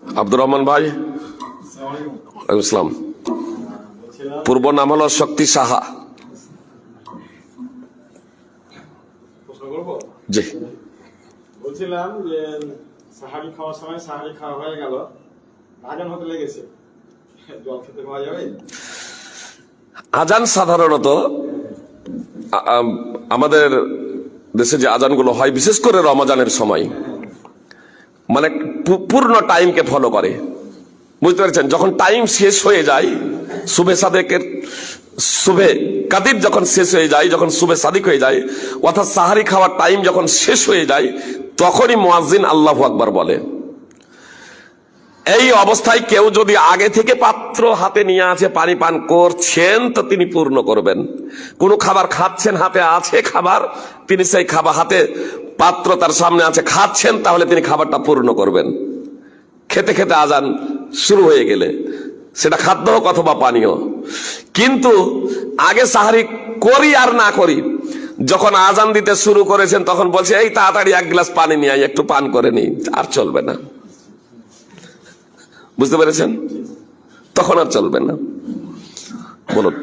আব্দুর রহমান ভাই, ইসলাম পূর্ব নাম হলো শক্তি সাহা। জি, বলছিলাম যে সাহারি খাওয়ার সময় সাহারি খাওয়া হয়ে গেল, আজান হতে লেগেছে, জল খেতে পাওয়া যাবে? আজান সাধারণত আমাদের দেশে যে আজানগুলো হয় বিশেষ করে রমজানের সময়, মানে পূর্ণ টাইমকে ফলো করে, বুঝতে পারছেন? যখন টাইম শেষ হয়ে যায়, সুবে সাদেকের সুবে কাদির যখন শেষ হয়ে যায়, যখন সুবে সাদিক হয়ে যায়, অর্থাৎ সাহারি খাওয়ার টাইম যখন শেষ হয়ে যায়, তখনই মুয়াজ্জিন আল্লাহু আকবার বলে। এই অবস্থায় কেউ যদি আগে থেকে পাত্র হাতে নিয়ে আছে, পানি পান করছেন, তো তিনি পূর্ণ করবেন। কোনো খাবার খাচ্ছেন, হাতে আছে খাবার, তিনি সেই খাবার, হাতে পাত্র তার সামনে আছে, খাচ্ছেন, তাহলে তিনি খাবারটা পূর্ণ করবেন। খেতে খেতে আজান শুরু হয়ে গেলে, সেটা খাদ্য হোক অথবা পানীয়। কিন্তু আগে সাহারি করি আর না করি, যখন আজান দিতে শুরু করেছেন তখন বলছে এই তাড়াতাড়ি এক গ্লাস পানি নিয়ে আই, একটু পান করে নি, আর চলবে না। বুঝতে পেরেছেন? তখন আর চলবে না। বলুন।